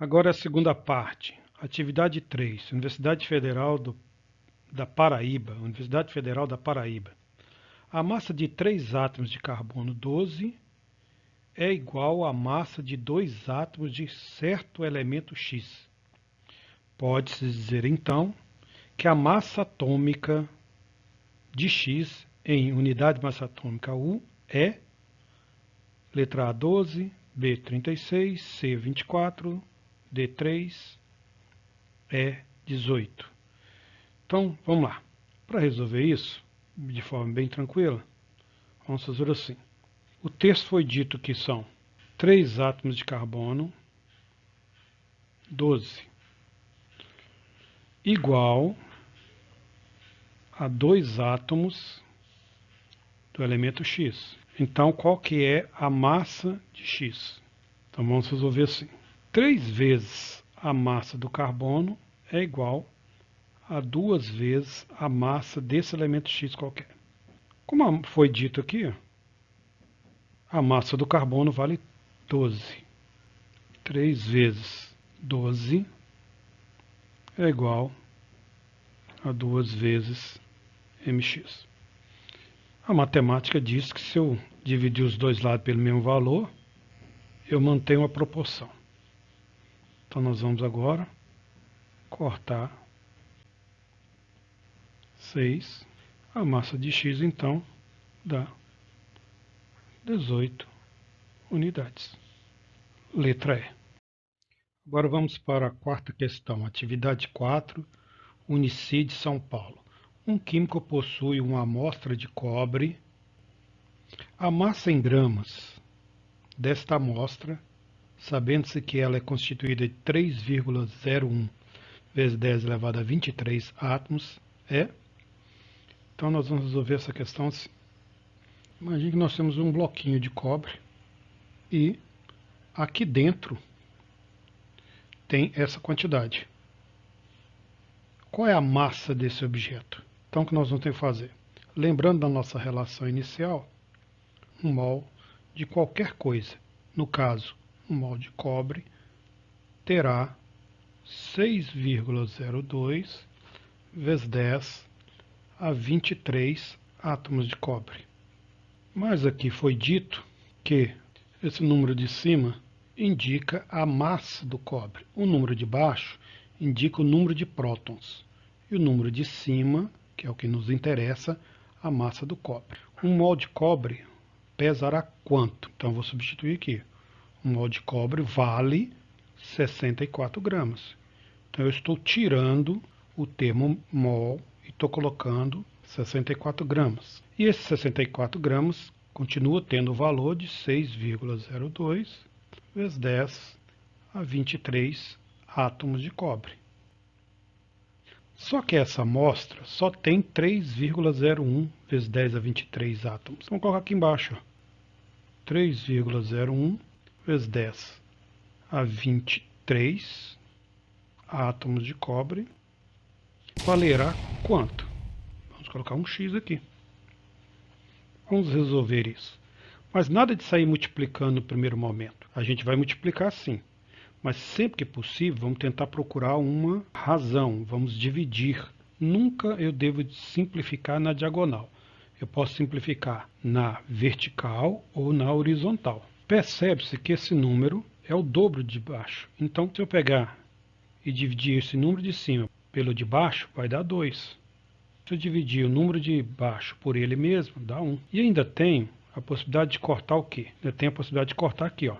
Agora a segunda parte. Atividade 3. Universidade Federal da Paraíba. Universidade Federal da Paraíba. A massa de 3 átomos de carbono 12 é igual à massa de 2 átomos de certo elemento X. Pode-se dizer, então, que a massa atômica de X em unidade de massa atômica U é letra A 12, B 36, C 24, D 3, E 18. Então, vamos lá. Para resolver isso, de forma bem tranquila, vamos fazer assim. O texto foi dito que são 3 átomos de carbono, 12, igual a 2 átomos do elemento X. Então, qual que é a massa de X? Então, vamos resolver assim. 3 vezes a massa do carbono é igual a 2 vezes a massa desse elemento X qualquer. Como foi dito aqui, a massa do carbono vale 12. 3 vezes 12 é igual a 2 vezes mx. A matemática diz que se eu dividir os dois lados pelo mesmo valor, eu mantenho a proporção. Então nós vamos agora cortar 6. A massa de x então dá 18 unidades. Letra E. Agora vamos para a quarta questão. Atividade 4, Unicid São Paulo. Um químico possui uma amostra de cobre. A massa em gramas desta amostra, sabendo-se que ela é constituída de 3,01 vezes 10 elevado a 23 átomos, é... Então nós vamos resolver essa questão assim. Imagine que nós temos um bloquinho de cobre e aqui dentro tem essa quantidade. Qual é a massa desse objeto? Então o que nós vamos ter que fazer? Lembrando da nossa relação inicial, um mol de qualquer coisa, no caso, um mol de cobre, terá 6,02 vezes 10 a 23 átomos de cobre. Mas aqui foi dito que esse número de cima indica a massa do cobre. O número de baixo indica o número de prótons. E o número de cima, que é o que nos interessa, a massa do cobre. Um mol de cobre pesará quanto? Então eu vou substituir aqui. Um mol de cobre vale 64 gramas. Então eu estou tirando o termo mol e estou colocando 64 gramas. E esses 64 gramas continua tendo o valor de 6,02 vezes 10 a 23 átomos de cobre. Só que essa amostra só tem 3,01 vezes 10 a 23 átomos. Vamos colocar aqui embaixo. 3,01 vezes 10 a 23 átomos de cobre valerá quanto? Vamos colocar um X aqui. Vamos resolver isso. Mas nada de sair multiplicando no primeiro momento. A gente vai multiplicar sim. Mas sempre que possível, vamos tentar procurar uma razão. Vamos dividir. Nunca eu devo simplificar na diagonal. Eu posso simplificar na vertical ou na horizontal. Percebe-se que esse número é o dobro de baixo. Então, se eu pegar e dividir esse número de cima pelo de baixo, vai dar 2. Se eu dividir o número de baixo por ele mesmo, dá 1. E ainda tenho a possibilidade de cortar o quê? Eu tenho a possibilidade de cortar aqui, ó.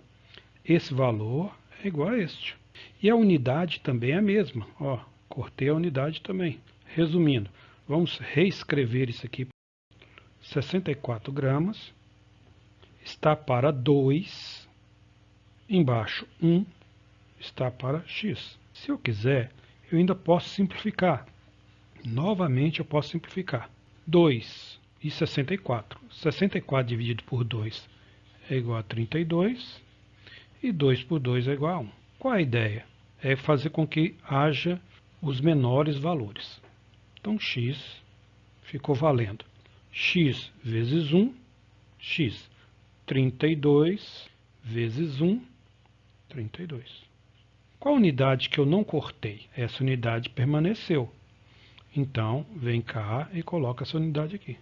Esse valor é igual a este. E a unidade também é a mesma. Ó, cortei a unidade também. Resumindo, vamos reescrever isso aqui. 64 gramas está para 2. Embaixo, 1 está para x. Se eu quiser, eu ainda posso simplificar. Novamente eu posso simplificar. 2 e 64. 64 dividido por 2 é igual a 32. E 2 por 2 é igual a 1. Qual a ideia? É fazer com que haja os menores valores. Então x ficou valendo x vezes 1, x. 32 vezes 1, 32. Qual unidade que eu não cortei? Essa unidade permaneceu. Então, vem cá e coloca essa unidade aqui.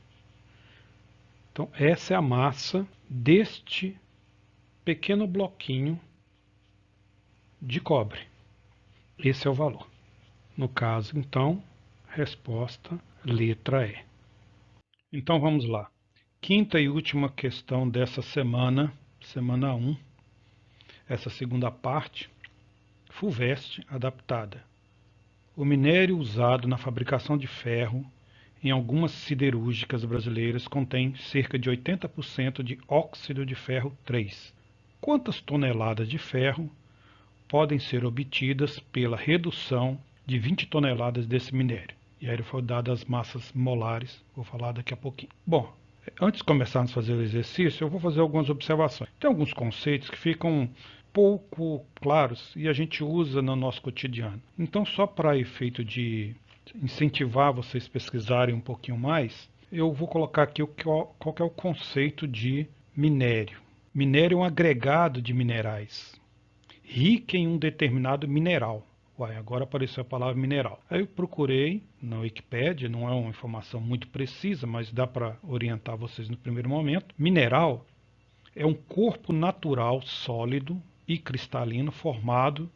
Então, essa é a massa deste pequeno bloquinho de cobre. Esse é o valor. No caso, então, resposta letra E. Então, vamos lá. Quinta e última questão dessa semana, semana 1. Essa segunda parte, FUVEST adaptada. O minério usado na fabricação de ferro em algumas siderúrgicas brasileiras contém cerca de 80% de óxido de ferro 3. Quantas toneladas de ferro podem ser obtidas pela redução de 20 toneladas desse minério? E aí foi dado as massas molares, vou falar daqui a pouquinho. Bom, antes de começarmos a fazer o exercício, eu vou fazer algumas observações. Tem alguns conceitos que ficam pouco claros e a gente usa no nosso cotidiano. Então, só para efeito de incentivar vocês a pesquisarem um pouquinho mais, eu vou colocar aqui qual que é o conceito de minério. Minério é um agregado de minerais, rico em um determinado mineral. Uai, agora apareceu a palavra mineral. Aí eu procurei na Wikipédia, não é uma informação muito precisa, mas dá para orientar vocês no primeiro momento. Mineral é um corpo natural sólido e cristalino formado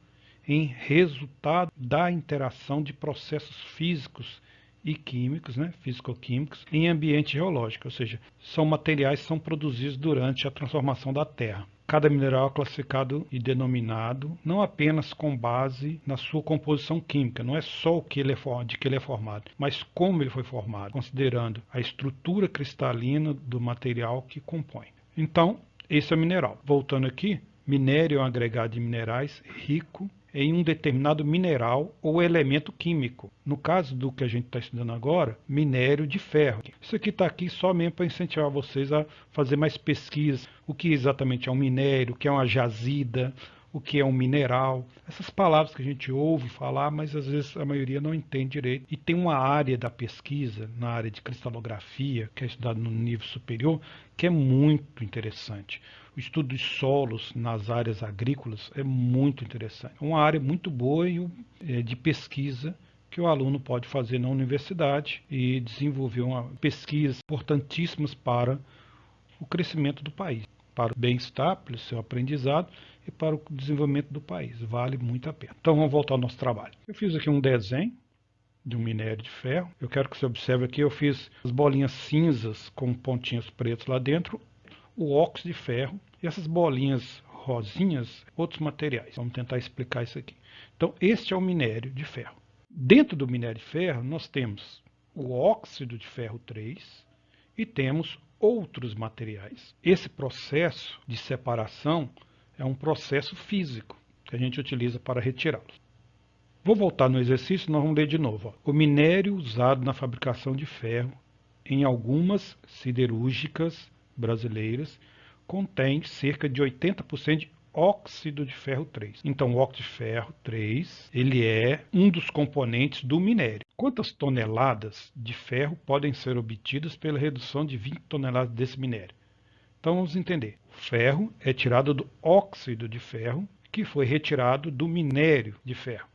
em resultado da interação de processos físicos e químicos, físico-químicos, em ambiente geológico, ou seja, são materiais que são produzidos durante a transformação da Terra. Cada mineral é classificado e denominado não apenas com base na sua composição química, não é só de que ele é formado, mas como ele foi formado, considerando a estrutura cristalina do material que compõe. Então, esse é o mineral. Voltando aqui, minério é um agregado de minerais rico em um determinado mineral ou elemento químico. No caso do que a gente está estudando agora, minério de ferro. Isso aqui está aqui só mesmo para incentivar vocês a fazer mais pesquisas. O que exatamente é um minério, o que é uma jazida, o que é um mineral. Essas palavras que a gente ouve falar, mas às vezes a maioria não entende direito. E tem uma área da pesquisa, na área de cristalografia, que é estudada no nível superior, que é muito interessante. O estudo dos solos nas áreas agrícolas é muito interessante. É uma área muito boa de pesquisa que o aluno pode fazer na universidade e desenvolver uma pesquisa importantíssimas para o crescimento do país, para o bem-estar, para o seu aprendizado e para o desenvolvimento do país. Vale muito a pena. Então vamos voltar ao nosso trabalho. Eu fiz aqui um desenho de um minério de ferro. Eu quero que você observe aqui, eu fiz as bolinhas cinzas com pontinhos pretos lá dentro, o óxido de ferro e essas bolinhas rosinhas, outros materiais. Vamos tentar explicar isso aqui. Então, este é o minério de ferro. Dentro do minério de ferro, nós temos o óxido de ferro 3 e temos outros materiais. Esse processo de separação é um processo físico que a gente utiliza para retirá-los. Vou voltar no exercício, nós vamos ler de novo. O minério usado na fabricação de ferro em algumas siderúrgicas brasileiras contém cerca de 80% de óxido de ferro 3. Então, o óxido de ferro 3, ele é um dos componentes do minério. Quantas toneladas de ferro podem ser obtidas pela redução de 20 toneladas desse minério? Então, vamos entender. O ferro é tirado do óxido de ferro, que foi retirado do minério de ferro.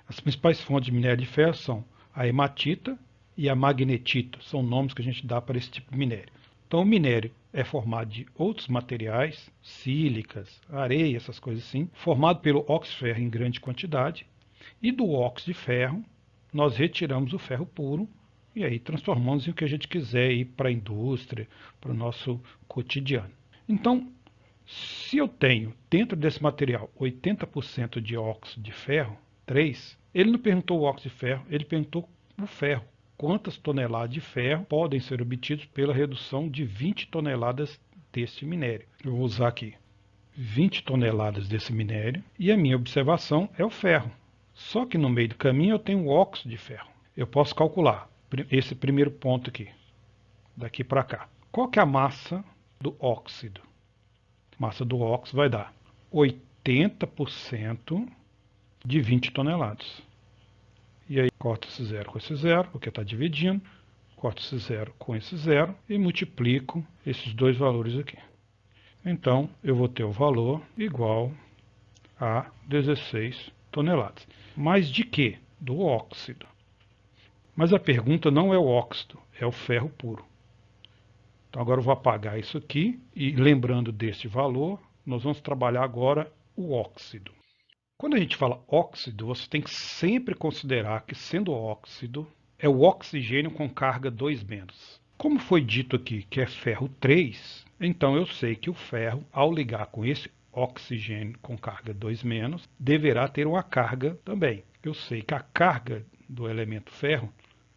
As principais fontes de minério de ferro são a hematita e a magnetita. São nomes que a gente dá para esse tipo de minério. Então, o minério é formado de outros materiais, sílicas, areia, essas coisas assim, formado pelo óxido de ferro em grande quantidade. E do óxido de ferro, nós retiramos o ferro puro e aí transformamos em o que a gente quiser ir para a indústria, para o nosso cotidiano. Então, se eu tenho dentro desse material 80% de óxido de ferro, 3, ele não perguntou o óxido de ferro, ele perguntou o ferro. Quantas toneladas de ferro podem ser obtidas pela redução de 20 toneladas desse minério? Eu vou usar aqui 20 toneladas desse minério e a minha observação é o ferro. Só que no meio do caminho eu tenho o óxido de ferro. Eu posso calcular esse primeiro ponto aqui, daqui para cá. Qual que é a massa do óxido? A massa do óxido vai dar 80% de 20 toneladas. E aí corto esse zero com esse zero, porque está dividindo. Corto esse zero com esse zero e multiplico esses dois valores aqui. Então, eu vou ter o valor igual a 16 toneladas. Mas de quê? Do óxido. Mas a pergunta não é o óxido, é o ferro puro. Então agora eu vou apagar isso aqui e lembrando deste valor, nós vamos trabalhar agora o óxido. Quando a gente fala óxido, você tem que sempre considerar que sendo óxido, é o oxigênio com carga 2-. Como foi dito aqui que é ferro 3, então eu sei que o ferro, ao ligar com esse oxigênio com carga 2-, deverá ter uma carga também. Eu sei que a carga do elemento ferro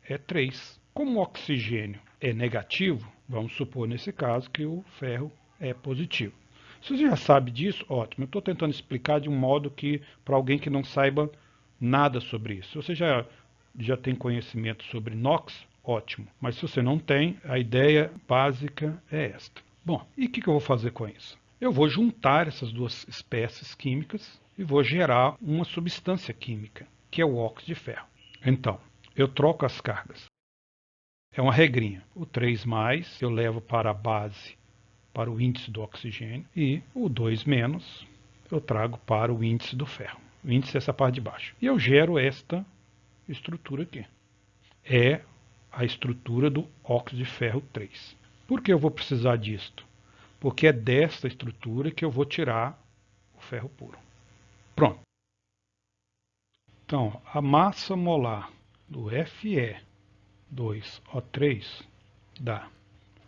é 3. Como o oxigênio é negativo, vamos supor nesse caso que o ferro é positivo. Se você já sabe disso, ótimo. Eu estou tentando explicar de um modo que, para alguém que não saiba nada sobre isso. Se você já tem conhecimento sobre NOx, ótimo. Mas se você não tem, a ideia básica é esta. Bom, e o que eu vou fazer com isso? Eu vou juntar essas duas espécies químicas e vou gerar uma substância química, que é o óxido de ferro. Então, eu troco as cargas. É uma regrinha. O 3+, eu levo para a base, para o índice do oxigênio, e o 2- eu trago para o índice do ferro. O índice é essa parte de baixo. E eu gero esta estrutura aqui. É a estrutura do óxido de ferro 3. Por que eu vou precisar disto? Porque é desta estrutura que eu vou tirar o ferro puro. Pronto. Então, a massa molar do Fe2O3 dá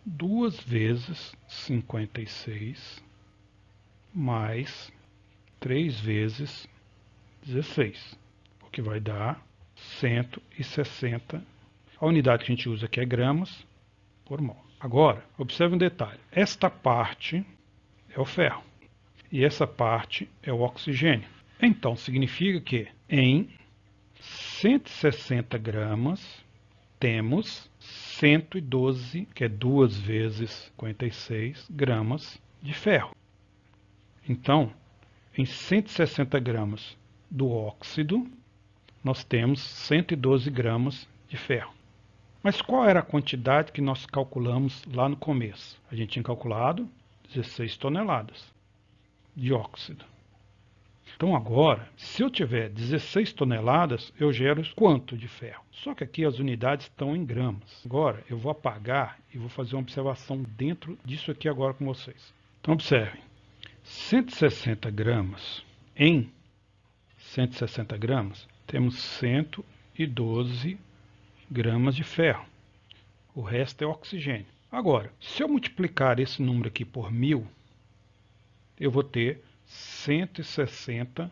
2 vezes 56 mais 3 vezes 16, o que vai dar 160. A unidade que a gente usa aqui é gramas por mol. Agora, observe um detalhe. Esta parte é o ferro e essa parte é o oxigênio. Então, significa que em 160 gramas temos 112, que é 2 vezes 56 gramas de ferro. Então, em 160 gramas do óxido, nós temos 112 gramas de ferro. Mas qual era a quantidade que nós calculamos lá no começo? A gente tinha calculado 16 toneladas de óxido. Então agora, se eu tiver 16 toneladas, eu gero quanto de ferro? Só que aqui as unidades estão em gramas. Agora eu vou apagar e vou fazer uma observação dentro disso aqui agora com vocês. Então observem, 160 gramas em 160 gramas, temos 112 gramas de ferro. O resto é oxigênio. Agora, se eu multiplicar esse número aqui por 1000, eu vou ter 160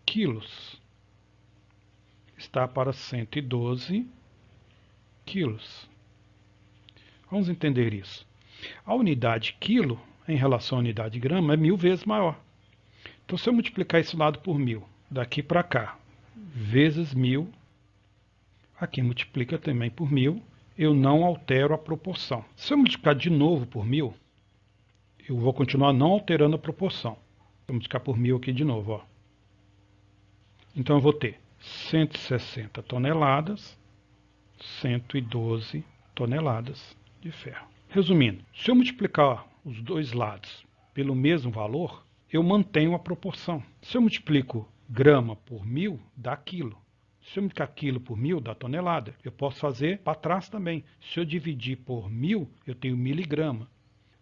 quilos. Está para 112 quilos. Vamos entender isso. A unidade quilo, em relação à unidade grama, é 1000 vezes maior. Então, se eu multiplicar esse lado por 1000, daqui para cá, vezes 1000, aqui multiplica também por 1000, eu não altero a proporção. Se eu multiplicar de novo por 1000, eu vou continuar não alterando a proporção. Vou multiplicar por 1000 aqui de novo. Ó. Então eu vou ter 160 toneladas, 112 toneladas de ferro. Resumindo, se eu multiplicar os dois lados pelo mesmo valor, eu mantenho a proporção. Se eu multiplico grama por 1000, dá quilo. Se eu multiplicar quilo por 1000, dá tonelada. Eu posso fazer para trás também. Se eu dividir por 1000, eu tenho miligrama.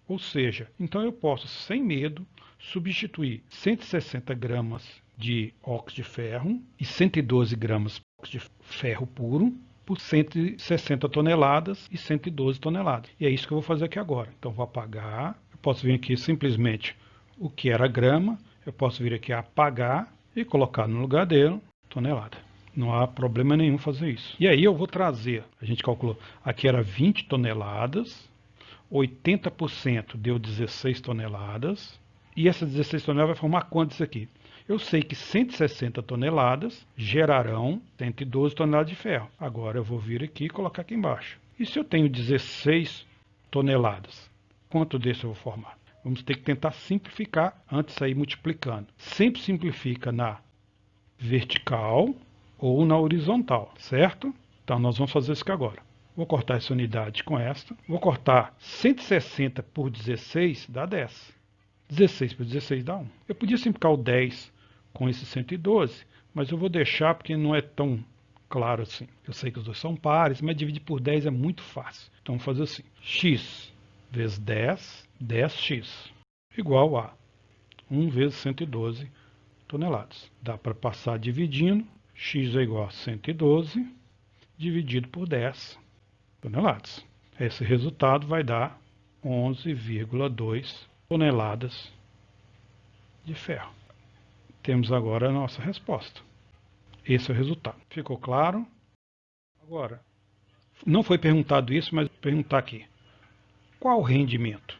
Ou seja, então eu posso, sem medo, substituir 160 gramas de óxido de ferro e 112 gramas de óxido de ferro puro por 160 toneladas e 112 toneladas. E é isso que eu vou fazer aqui agora. Então vou apagar, eu posso vir aqui simplesmente o que era grama, eu posso vir aqui apagar e colocar no lugar dele tonelada. Não há problema nenhum fazer isso. E aí eu vou trazer, a gente calculou, aqui era 20 toneladas, 80% deu 16 toneladas, e essas 16 toneladas vai formar quanto isso aqui? Eu sei que 160 toneladas gerarão 112 toneladas de ferro. Agora eu vou vir aqui e colocar aqui embaixo. E se eu tenho 16 toneladas, quanto desse eu vou formar? Vamos ter que tentar simplificar antes de sair multiplicando. Sempre simplifica na vertical ou na horizontal, certo? Então nós vamos fazer isso aqui agora. Vou cortar essa unidade com esta. Vou cortar 160 por 16, dá 10. 16 por 16 dá 1. Eu podia simplificar o 10 com esse 112, mas eu vou deixar porque não é tão claro assim. Eu sei que os dois são pares, mas dividir por 10 é muito fácil. Então vamos fazer assim. X vezes 10, 10x, igual a 1 vezes 112 toneladas. Dá para passar dividindo. X é igual a 112 dividido por 10 toneladas. Esse resultado vai dar 11,2 toneladas de ferro. Temos agora a nossa resposta. Esse é o resultado. Ficou claro? Agora, não foi perguntado isso, mas vou perguntar aqui. Qual o rendimento?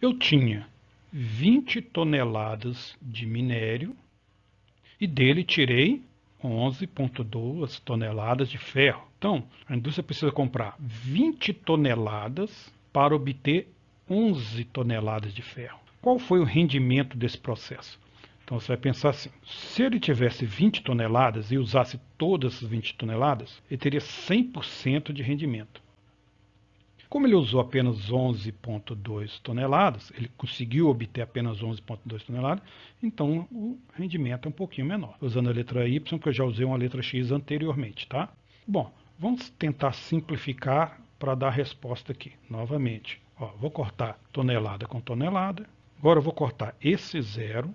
Eu tinha 20 toneladas de minério e dele tirei 11,2 toneladas de ferro. Então, a indústria precisa comprar 20 toneladas para obter 11 toneladas de ferro. Qual foi o rendimento desse processo? Então você vai pensar assim, se ele tivesse 20 toneladas e usasse todas as 20 toneladas, ele teria 100% de rendimento. Como ele usou apenas 11,2 toneladas, ele conseguiu obter apenas 11,2 toneladas, então o rendimento é um pouquinho menor. Usando a letra Y, porque eu já usei uma letra X anteriormente, tá? Bom, vamos tentar simplificar para dar a resposta aqui, novamente. Ó, vou cortar tonelada com tonelada. Agora eu vou cortar esse zero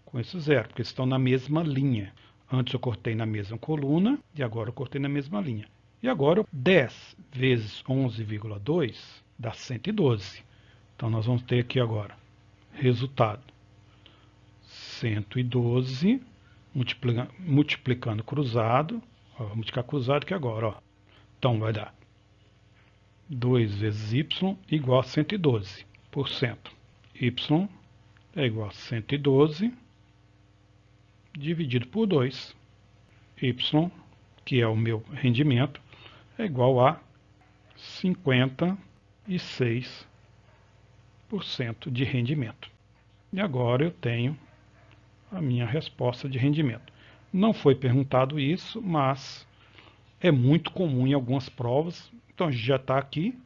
com esse zero, porque eles estão na mesma linha. Antes eu cortei na mesma coluna e agora eu cortei na mesma linha. E agora 10 vezes 11,2 dá 112. Então nós vamos ter aqui agora resultado 112 multiplicando cruzado. Ó, vou multiplicar cruzado aqui agora. Ó. Então vai dar 2 vezes y igual a 112%. Y é igual a 112 dividido por 2. Y, que é o meu rendimento, é igual a 56% de rendimento. E agora eu tenho a minha resposta de rendimento. Não foi perguntado isso, mas é muito comum em algumas provas. Então a gente já está aqui,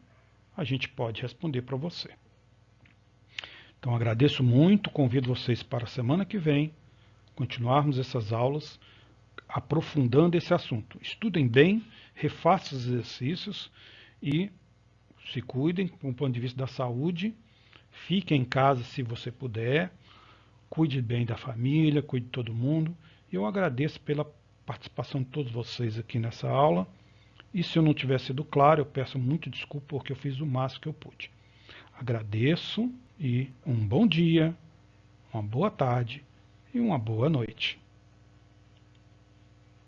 a gente pode responder para você. Então agradeço muito, convido vocês para a semana que vem continuarmos essas aulas aprofundando esse assunto. Estudem bem, refaçam os exercícios e se cuidem do ponto de vista da saúde. Fiquem em casa se você puder. Cuide bem da família, cuide de todo mundo. E eu agradeço pela participação de todos vocês aqui nessa aula. E se eu não tiver sido claro, eu peço muito desculpa porque eu fiz o máximo que eu pude. Agradeço e um bom dia, uma boa tarde e uma boa noite.